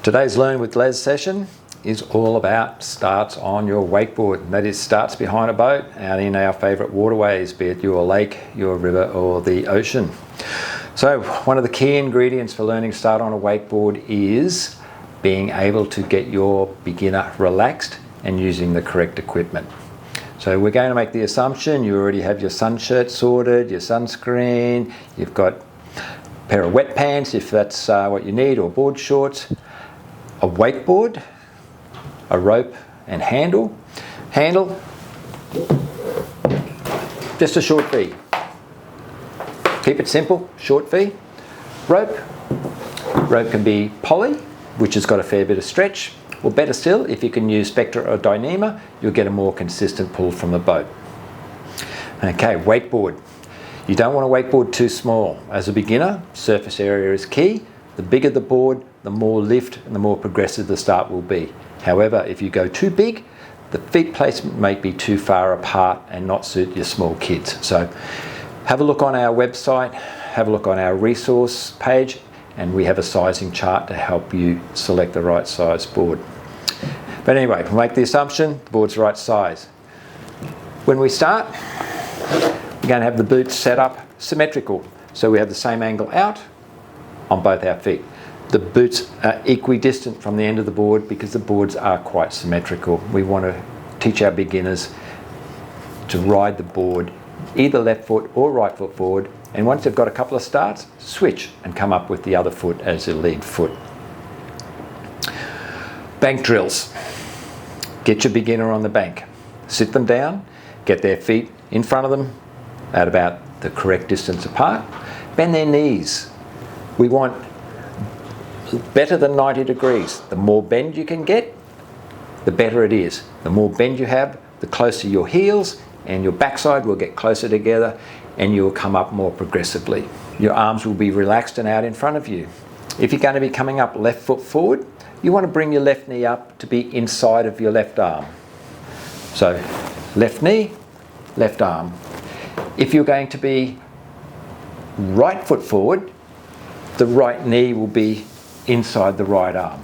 Today's Learn with Les session is all about starts on your wakeboard. That is, starts behind a boat out in our favourite waterways, be it your lake, your river or the ocean. So one of the key ingredients for learning to start on a wakeboard is being able to get your beginner relaxed and using the correct equipment. So we're going to make the assumption you already have your sun shirt sorted, your sunscreen, you've got a pair of wet pants if that's what you need, or board shorts, a wakeboard, a rope and handle, just a short V. Keep it simple, short V. Rope can be poly, which has got a fair bit of stretch, or better still, if you can use Spectra or Dyneema, you'll get a more consistent pull from the boat. Okay, wakeboard. You don't want a wakeboard too small. As a beginner, surface area is key. The bigger the board, the more lift and the more progressive the start will be. However, if you go too big, the feet placement may be too far apart and not suit your small kids. So have a look on our website, have a look on our resource page, and we have a sizing chart to help you select the right size board. But anyway, we'll make the assumption the board's the right size. When we start, we're going to have the boots set up symmetrical. So we have the same angle out on both our feet. The boots are equidistant from the end of the board because the boards are quite symmetrical. We want to teach our beginners to ride the board either left foot or right foot forward, and once they've got a couple of starts, switch and come up with the other foot as the lead foot. Bank drills. Get your beginner on the bank. Sit them down, get their feet in front of them at about the correct distance apart. Bend their knees. We want better than 90 degrees. The more bend you can get, the better it is. The more bend you have, the closer your heels and your backside will get closer together and you'll come up more progressively. Your arms will be relaxed and out in front of you. If you're going to be coming up left foot forward, you want to bring your left knee up to be inside of your left arm. So left knee, left arm. If you're going to be right foot forward, the right knee will be inside the right arm.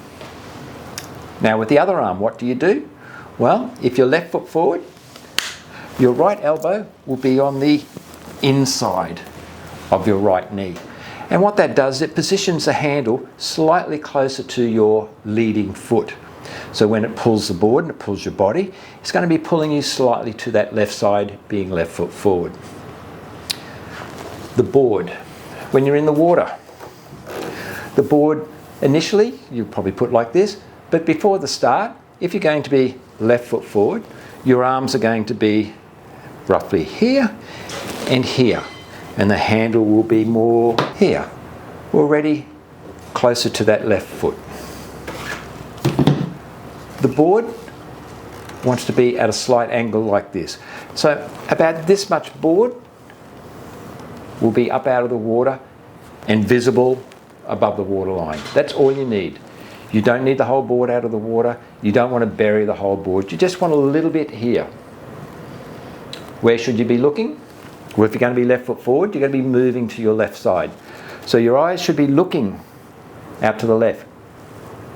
Now with the other arm, what do? Well, if you're left foot forward, your right elbow will be on the inside of your right knee. And what that does, it positions the handle slightly closer to your leading foot. So when it pulls the board and it pulls your body, it's going to be pulling you slightly to that left side, being left foot forward. The board. When you're in the water, the board initially, you probably put like this, but before the start, if you're going to be left foot forward, your arms are going to be roughly here and here, and the handle will be more here, already closer to that left foot. The board wants to be at a slight angle like this. So about this much board will be up out of the water and visible above the waterline. That's all you need. You don't need the whole board out of the water. You don't want to bury the whole board. You just want a little bit here. Where should you be looking? Well, if you're going to be left foot forward, you're going to be moving to your left side. So your eyes should be looking out to the left.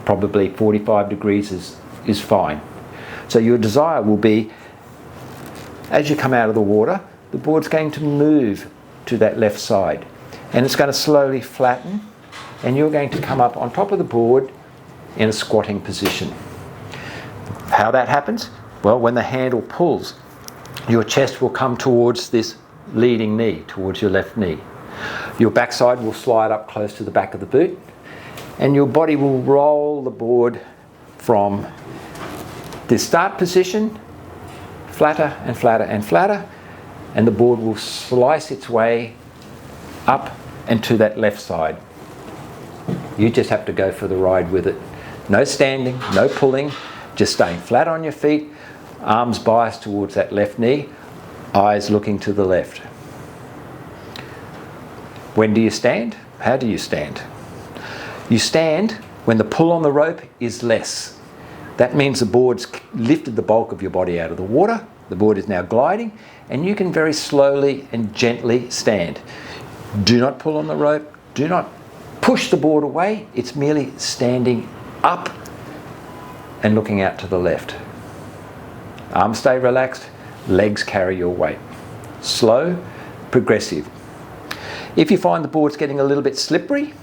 Probably 45 degrees is fine. So your desire will be, as you come out of the water, the board's going to move to that left side. And it's going to slowly flatten, and you're going to come up on top of the board in a squatting position. How that happens? Well, when the handle pulls, your chest will come towards this leading knee, towards your left knee. Your backside will slide up close to the back of the boot, and your body will roll the board from this start position, flatter and flatter and flatter, and the board will slice its way up and to that left side. You just have to go for the ride with it. No standing, no pulling, just staying flat on your feet, arms biased towards that left knee, eyes looking to the left. When do you stand? How do you stand? You stand when the pull on the rope is less. That means the board's lifted the bulk of your body out of the water, the board is now gliding, and you can very slowly and gently stand. Do not pull on the rope, do not push the board away, it's merely standing up and looking out to the left. Arms stay relaxed, legs carry your weight. Slow, progressive. If you find the board's getting a little bit slippery,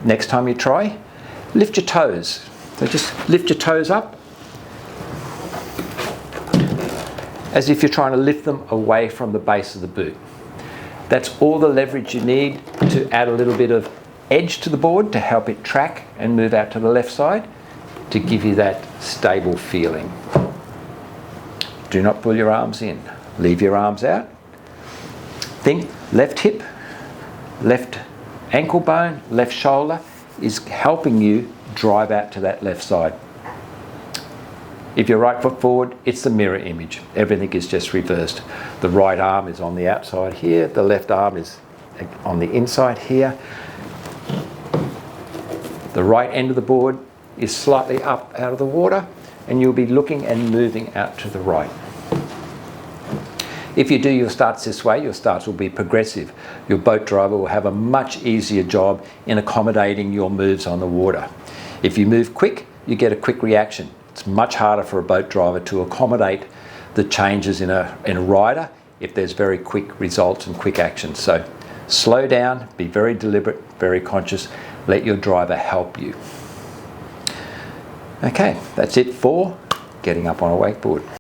next time you try, lift your toes. So just lift your toes up as if you're trying to lift them away from the base of the boot. That's all the leverage you need to add a little bit of edge to the board to help it track and move out to the left side to give you that stable feeling. Do not pull your arms in. Leave your arms out. Think left hip, left ankle bone, left shoulder is helping you drive out to that left side. If you're right foot forward, it's the mirror image. Everything is just reversed. The right arm is on the outside here, the left arm is on the inside here. The right end of the board is slightly up out of the water, and you'll be looking and moving out to the right. If you do your starts this way, your starts will be progressive. Your boat driver will have a much easier job in accommodating your moves on the water. If you move quick, you get a quick reaction. It's much harder for a boat driver to accommodate the changes in a rider if there's very quick results and quick action. So slow down, be very deliberate, very conscious, let your driver help you. Okay, that's it for getting up on a wakeboard.